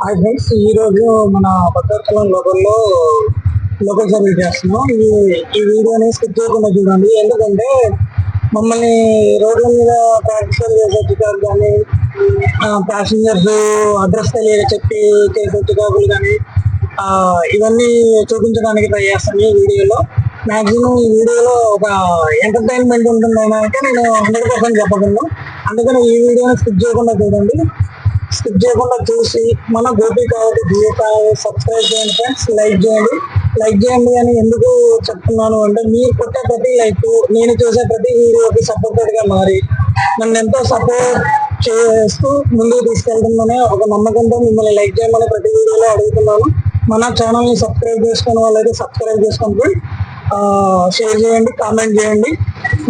Hi friends, ఈరోజు మన Bhadrachalam local service చేస్తున్నాం. ఈ వీడియోని స్కిప్ చేయకుండా చూడండి. ఎందుకంటే మమ్మల్ని రోడ్ల మీద ట్రాన్స్ఫర్ చేసే చికాకు కానీ, ప్యాసింజర్స్ అడ్రస్ తెలియక చెప్పి చేసే చికాకులు కానీ, ఇవన్నీ చూపించడానికి ట్రై చేస్తాను ఈ వీడియోలో. మ్యాక్సిమం ఈ వీడియోలో ఒక ఎంటర్టైన్మెంట్ ఉంటుందని అయితే నేను 100% చెప్పగలను. అందుకని ఈ వీడియోని స్కిప్ చేయకుండా చూడండి. స్కిప్ చేయకుండా చూసి మన గోపి కాబట్టి సబ్స్క్రైబ్ చేయండి ఫ్రెండ్స్. లైక్ చేయండి అని ఎందుకు చెప్తున్నాను అంటే, మీరు కొట్టే ప్రతి లైక్ నేను చూసే ప్రతి వీడియోకి సపోర్టెడ్గా మారి నన్ను ఎంతో సపోర్ట్ చేస్తూ ముందుకు తీసుకెళ్తుందనే ఒక నమ్మకంతో మిమ్మల్ని లైక్ చేయమని ప్రతి వీడియోలో అడుగుతున్నాను. మన ఛానల్ని సబ్స్క్రైబ్ చేసుకున్న వాళ్ళైతే సబ్స్క్రైబ్ చేసుకోండి, షేర్ చేయండి, కామెంట్ చేయండి.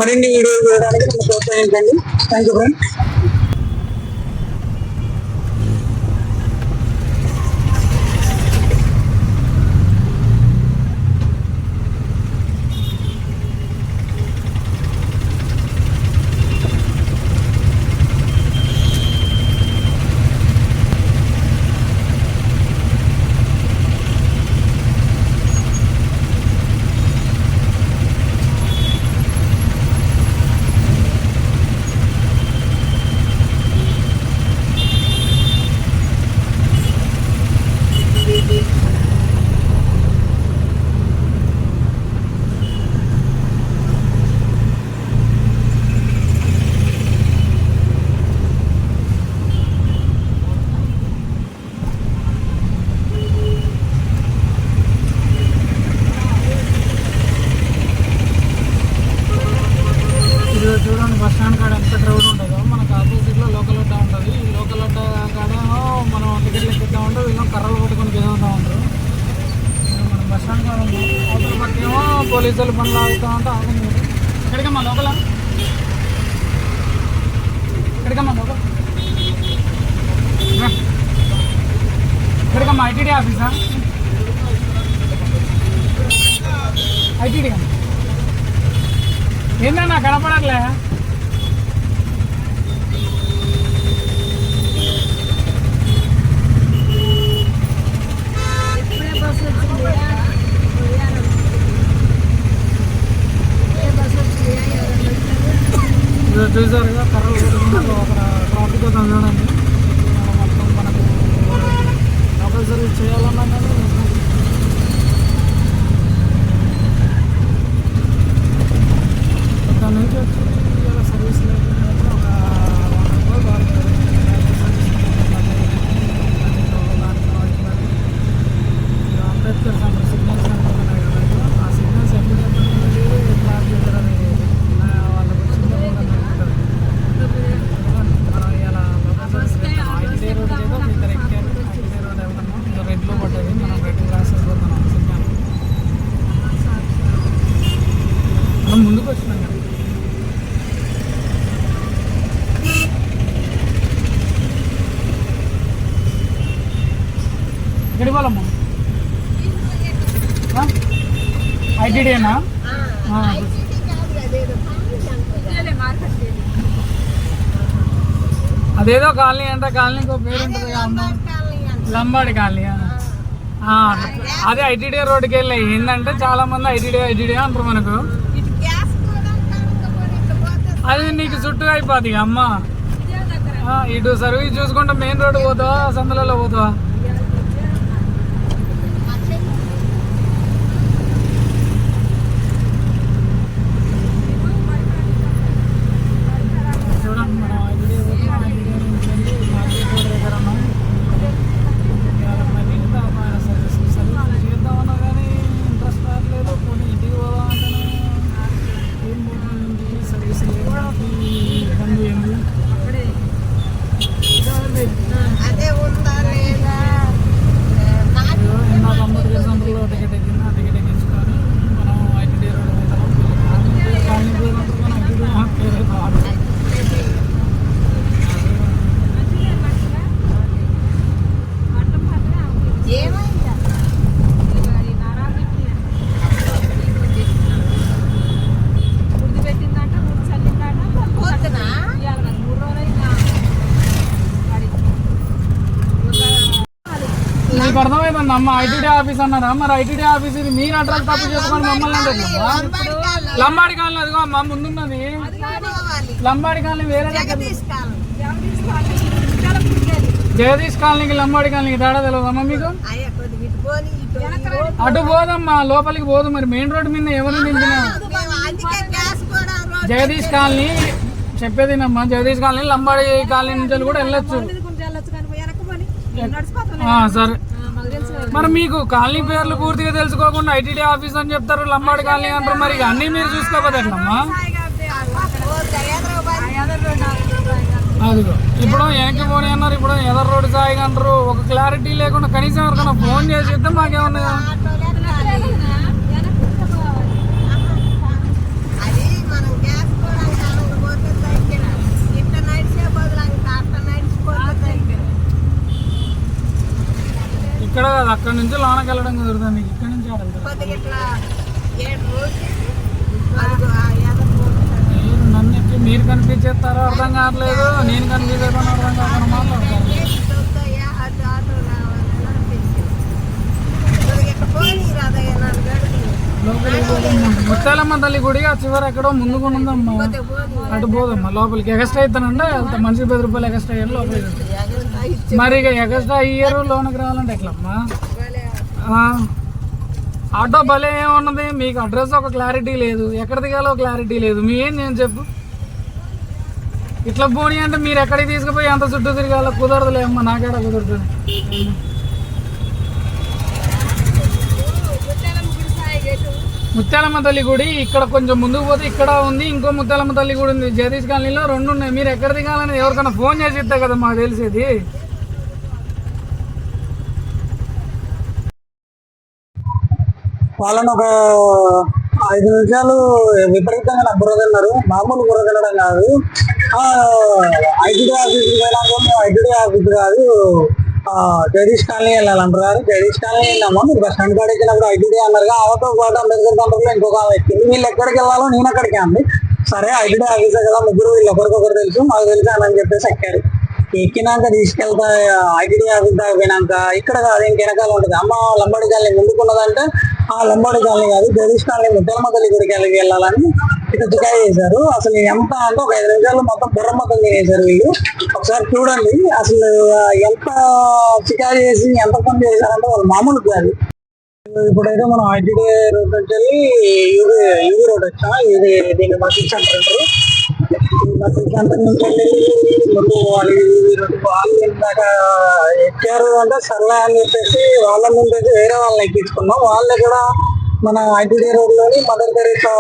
మరిన్ని వీడియోలు చేయడానికి నన్ను ప్రోత్సహించండి. Thank you friends. చూడండి, బస్ స్టాండ్ కాడ ఎంత క్రౌడ్ ఉంటుందో. మనకు ఆపోజిట్లో లోకల్ అడ్డా ఉంటుంది. ఈ లోకల్ అడ్డా కాడ మనం టికెట్లు ఎక్కిద్దా ఉంటాం, వీళ్ళు కర్రలు పట్టుకొని గెలుగుతూ ఉంటారు. మనం బస్ స్టాండ్ కాడ ఉన్నాం. అవతల పక్కేమో పోలీసులు పనులు ఆగుతూ ఉంటే ఆగుతుంది. ఎక్కడికమ్మా లోకల్? ఎక్కడికమ్మా లోకల్? ఎక్కడికమ్మా? ఐటీడీ ఆఫీసా? ఐటీడీ ఏందన్నా కనపడట్లే? చూసారుగా కర్రలు ఒక ట్రాఫిక్ అవుతుంది చూడండి. మొత్తం మనకు లోకల్ సర్వీస్ చేయాలన్నా కానీ దాని నుంచి వచ్చి ఇలా సర్వీస్ లేకపోతే ఒక 100 రూపాయలు అంబేద్కర్ సెంటర్ సిగ్నల్స్ ఉన్నాయి కదా, ఆ సిగ్నల్స్ ఎప్పుడు ఎట్లా చేస్తారని వాళ్ళకు సిగ్నల్ కూడా ఉంటుంది. మనం ఇలా లోకల్ సర్వీస్ ఐటీ రోడ్ ఏదో ఇద్దరు ఎక్కారు. ఐటీ రోడ్ వెళ్తున్నాం, ఇంకా రెడ్లో పడ్డది. మనం రెడ్ క్రాస్ అయిపోతున్నాం. సిగ్నల్ మనం ముందుకు వచ్చినాం కదా. ఎక్కడికి పోవాలమ్మా? ఐటీడీనా? అదేదో కాలనీ అంట, కాలనీకి ఒక పేరు ఉంటుంది అమ్మ, లంబాడి కాలనీ. అదే ఐటీడీ రోడ్డుకి వెళ్ళి ఏంటంటే చాలా మంది ఐటీడీ అంటారు మనకు. అది నీకు చుట్టూ అయిపోద్ది అమ్మ. ఇటు సర్వీస్ చూసుకుంటే మెయిన్ రోడ్డు పోతావా, సందులలో పోతావా? చూడండి, మనం ఐటీడీ పోతున్నాం. ఐటీడీ నుంచి వెళ్ళి మార్కెట్ రోడ్ దగ్గర ఉన్నాం. సర్వీస్ చేద్దామన్నా కానీ ఇంట్రెస్ట్ రావట్లేదు. పోనీ ఇంటికి పోదాం అంటాను. ఏం పోతుంది, సర్వీస్ లేదు, ఇబ్బంది ఏంది? అదే ఉందా లేదా మీకు అర్థమైందండి అమ్మ ఐటీడీ ఆఫీస్ అన్నారా మరి ఐటీడీ ఆఫీస్ ఇది మీరు అడ్రస్ తప్పు చేసుకొని మమ్మల్ని అంటే లంబాడి కాలనీ అదిగో అమ్మ ముందున్నది లంబాడి కాలనీ వేరే దగ్గర జగదీష్ కాలనీకి లంబాడి కాలనీకి తేడా తెలియదమ్మా మీకు అటు పోదమ్మా లోపలికి పోదు మరి మెయిన్ రోడ్డు మీద ఎవరు నింపినా జగదీష్ కాలనీ చెప్పేదినమ్మా జగదీష్ కాలనీ లంబాడి కాలనీ నుంచి కూడా వెళ్ళొచ్చు సరే మరి మీకు కాలనీ పేర్లు పూర్తిగా తెలుసుకోకుండా ఐటీడీ ఆఫీస్ అని చెప్తారు లంబాడి కాలనీ అంటారు మరి అన్నీ మీరు చూసుకోకపోతే ఎట్లమ్మా అదిగో ఇప్పుడు వెనక్కి పోనీ అన్నారు ఇప్పుడు ఎదర్ రోడ్డు సాయిగా అంటారు ఒక క్లారిటీ లేకుండా కనీసం ఎవరికైనా ఫోన్ చేసి ఇద్దాం మాకేమన్నా ఇక్కడ కాదు అక్కడ నుంచి లోనకి వెళ్ళడం కుదురుతుంది మీకు ఇక్కడ నుంచి నన్ను ఎక్కి మీరు కనిపించేస్తారో అర్థం కావట్లేదు నేను కనిపించేస్తాను అర్థం కాకుండా మాట్లాడతాను ముత్యాలమ్మ తల్లి గుడి ఆ చివరి ఎక్కడో ముందుకు ఉందమ్మా అటు పోదమ్మా లోపలికి ఎగస్ట్రా అవుతానంటే మనిషి 10 రూపాయలు ఎగస్ట్రా అయ్యారు లోపలికి మరి ఇక ఎగస్ట్రా అయ్యారు లోనకి రావాలంటే ఎట్లమ్మా ఆటో భలే ఏమున్నది మీకు అడ్రస్ ఒక క్లారిటీ లేదు ఎక్కడ దిగాలో క్లారిటీ లేదు మీ ఏం నేను చెప్పు ఇట్లా పోనీ అంటే మీరు ఎక్కడికి తీసుకుపోయి ఎంత చుట్టూ తిరగాలో కుదరదులే అమ్మా నాకేడా కుదురుతుంది ముత్యాలమ్మ తల్లి గుడి ఇక్కడ కొంచెం ముందుకు పోతే ఇక్కడ ఉంది ఇంకో ముత్యాలమ్మ తల్లి గుడి ఉంది జగదీష్ కాలనీలో 2 ఉన్నాయి మీరు ఎక్కడ దిగాలని ఎవరికైనా ఫోన్ చేసి ఇస్తే కదా మాకు తెలిసేది వాళ్ళని ఒక 5 నిమిషాలు విపరీతంగా నాకు బుర్ర తిన్నారు మామూలు బుర్ర తినడం కాదు ఐటీడీ ఆఫీస్కి పోయినాక మేము ఐటీడీ ఆఫీస్ కాదు జగదీష్ కాలనీ వెళ్ళాలంటారు జగదీష్ కాలనీ వెళ్ళాము మీరు బస్ స్టాండ్ కాడ ఎక్కినప్పుడు ఐటీడీ అన్నారు ఆవతో పాటు అంబేద్కర్ సెంటర్లో ఇంకొక ఆమె ఎక్కింది వీళ్ళు ఎక్కడికి వెళ్ళాలో నేను అక్కడికి అంది సరే ఐటీడీ ఆఫీసే కదా ముగ్గురు వీళ్ళు ఒకరికొకరు తెలుసు మాకు తెలుసు అని చెప్పేసి ఎక్కారు ఎక్కినాక తీసుకెళ్తా ఐటీడీ ఆఫీస్ దాకా పోయినాక ఇక్కడ కాదు ఇంక వెనకాల ఉంటుంది అమ్మ లంబాడి కాలనీ ముందుకున్నదంటే ఆ లంబాడి కాలనీ కాదు జగదీష్ కాలనీ ముత్యాలమ్మ తల్లి గుడికి వెళ్ళాలని ఇక చికాయ చేశారు అసలు ఎంత అంటే ఒక 5 నిమిషాలు మొత్తం బుర్ర మొత్తం తినేశారు వీళ్ళు ఒకసారి చూడండి అసలు ఎంత చికాయ చేసి ఎంత పని చేశారంటే వాళ్ళు మామూలు కాదు ఇప్పుడైతే మనం ఐటీడీ రోడ్ నుంచి వెళ్ళి యూవీ రోడ్ వచ్చాం ఇది దీన్ని బస్సు సెంటర్ అంటారు బస్సు సెంటర్ నుంచి వెళ్ళి వాళ్ళు ఇందాక ఎక్కారు అంటే సర్లే అని చెప్పేసి వాళ్ళ నుండి వేరే వాళ్ళని ఎక్కించుకున్నాం వాళ్ళు కూడా మన ఐటీడీ రోడ్లోని మదర్ తెరీసా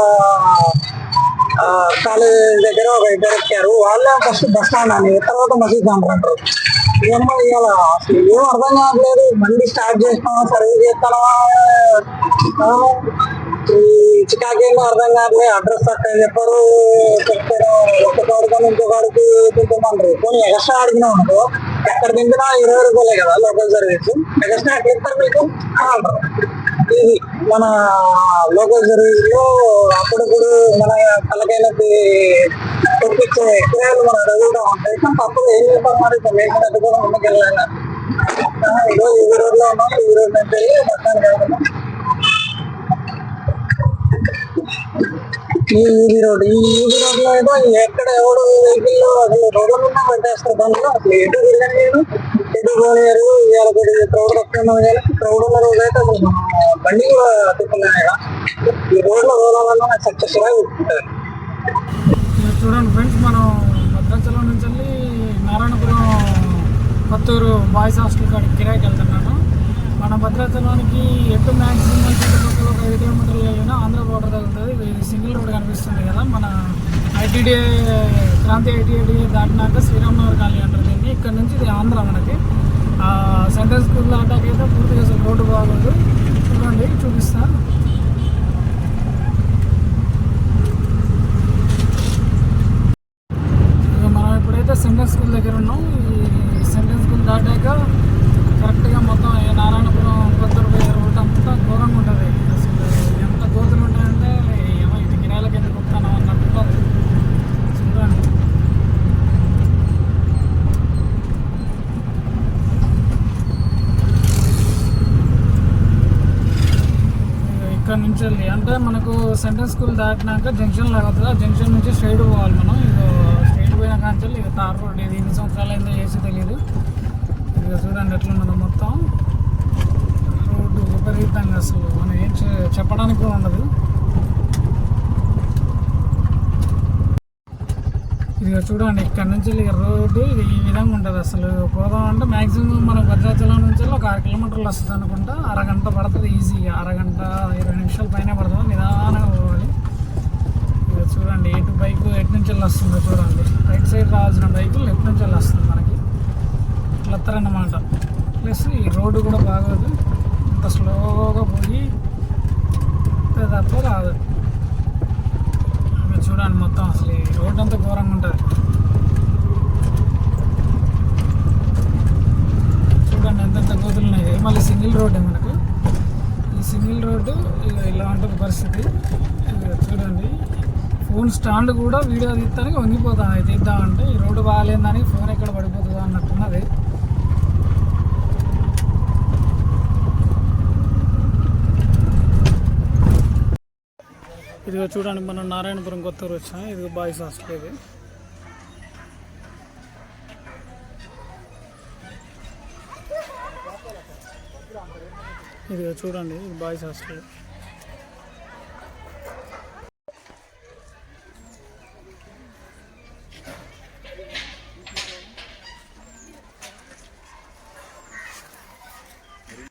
కాలేజ్ దగ్గర ఒక ఇద్దరు ఎక్కారు వాళ్ళే ఫస్ట్ బస్ స్టాండ్ అని తర్వాత మసీద్ అంటారు ఏమో ఇవాళ అసలు ఏం అర్థం కావట్లేదు బండి స్టార్ట్ చేస్తామా సర్వీస్ చేస్తామా ఈ చికాకేమో అర్థం కావట్లేదు అడ్రస్ అక్కడ చెప్పారు చెప్తారు ఒక కాడుకొని ఇంకో కాడికి తింటామంటారు కొన్ని ఎక్స్ట్రా అడిగినా ఉండదు ఎక్కడ తింటున్నా 20 రూపాయలే కదా లోకల్ సర్వీస్ ఎక్స్ట్రా ఎక్కడ ఇస్తారు మీకు అంటారు ఇది మన లోకల్ సర్వీస్ లో అప్పుడప్పుడు మన తలకైనది తెప్పించే కిరాయిలు మనం అడుగుతూ ఉంటాయి కానీ తప్పదు ఏం చేస్తాం మరి మేకడ కూడా ముందుకు వెళ్ళాలి ఇదో ఈ రోడ్లో ఉన్నాం ఈ రోడ్ నుంచి వెళ్ళి బస్ స్టాండ్ వెళ్తున్నాం ఈ యూబీ రోడ్ లో ఏదో ఎక్కడ ఎవడు వెహికల్ అసలు రోడ్ల మీద పెట్టేస్తారు దాంట్లో అసలు ఎటు తిరగని లేదు ఎటు పోలేరు ఇవాళ కొద్దిగా క్రౌడ్ వస్తున్నాం కానీ క్రౌడ్ ఉన్న రోజు అయితే అసలు బండి కూడా తిప్పలేను కదా ఈ రోడ్లో రోడ్లలో నాకు సక్సెస్ గా ఉంటుంది చూడండి ఫ్రెండ్స్ మనం భద్రాచలం నుంచి వెళ్ళి నారాయణపురం కొత్తూరు బాయ్స్ హాస్టల్ కాడికి కిరాయికి వెళ్తున్నాను మన భద్రాచలానికి ఎటు మ్యాక్సిమం చుట్టుపక్కల ఒక 5 కిలోమీటర్లు వెళ్ళినా ఆంధ్ర బోర్డర్ తగ్గుతుంది ఇది సింగిల్ రోడ్ కనిపిస్తుంది కదా మన ఐటీడీ క్రాంతి ఐటీఐటీ దాటినాక శ్రీరామనగర్ కాలనీ అంటారు దీన్ని ఇక్కడ నుంచి ఇది ఆంధ్ర మనకి సెంట్రల్ స్కూల్ దాటాక అయితే పూర్తిగా అసలు రోడ్డు బాగోదు చూడండి చూపిస్తా మనం ఇప్పుడైతే సెంట్రల్ స్కూల్ దగ్గర ఉన్నాం ఈ సెంట్రల్ స్కూల్ దాటాక కరెక్ట్గా మొత్తం నారాయణపురం కొత్తూరు రోడ్ అంతా ఘోరంగా ఉంటుంది అసలు ఎంత గోతులు ఉంటాయంటే ఏమో ఇది కిరాయిలకి ఎందుకు వస్తాను అన్నట్టు చూడండి నుంచి వెళ్ళి అంటే మనకు సెంట్రల్ స్కూల్ దాటినాక జంక్షన్ లాగా అవుతుంది. ఆ జంక్షన్ నుంచి స్ట్రైట్ పోవాలి మనం. ఇక స్ట్రైట్ పోయిన కాంచెల్లి ఇక తార్ రోడ్. ఇది ఎన్ని సంవత్సరాలు అయిందో చేసి తెలియదు. ఇక చూడండి ఎట్లున్నదో మొత్తం రోడ్డు విపరీతంగా, అసలు మనం ఏం చెప్పడానికి కూడా ఉండదు. ఇక చూడండి ఇక్కడ నుంచి రోడ్డు ఇది ఈ విధంగా ఉంటుంది. అసలు పోదాం అంటే మ్యాక్సిమం మనకు భద్రాచలం నుంచి ఒక 6 కిలోమీటర్లు వస్తుంది అనుకుంటా. అరగంట పడుతుంది ఈజీగా, అరగంట 20 నిమిషాల పైన పడుతుంది. నిదానంగా పోవాలి. ఇక చూడండి ఎటు బైక్ ఎటు నుంచి వస్తుందో చూడండి. రైట్ సైడ్ రావాల్సిన బైక్ లెఫ్ట్ నుంచి వస్తుంది మనకి. ఇట్లా వస్తారన్నమాట. ప్లస్ ఈ రోడ్డు కూడా బాగోదు, అంత స్లోగా పోయి తప్ప రాదు. చూడండి మొత్తం అసలు ఈ రోడ్ అంతా ఘోరంగా ఉంటుంది. చూడండి ఎంతెంత గోతులు ఉన్నాయి. మళ్ళీ సింగిల్ రోడ్డే మనకు. ఈ సింగిల్ రోడ్డు ఇలా ఉంటుంది పరిస్థితి. చూడండి ఫోన్ స్టాండ్ కూడా వీడియో తీస్తానికి వంగిపోతాం. అది తీద్దామంటే ఈ రోడ్డు బాగాలేదని ఫోన్ ఎక్కడ పడిపోతుందో అన్నట్టున్నది. ఇదిగో చూడండి మనం నారాయణపురం కొత్తూరు వచ్చాం. ఇది బాయ్స్ హాస్టల్. ఇదిగో చూడండి ఇది బాయ్స్ హాస్టల్.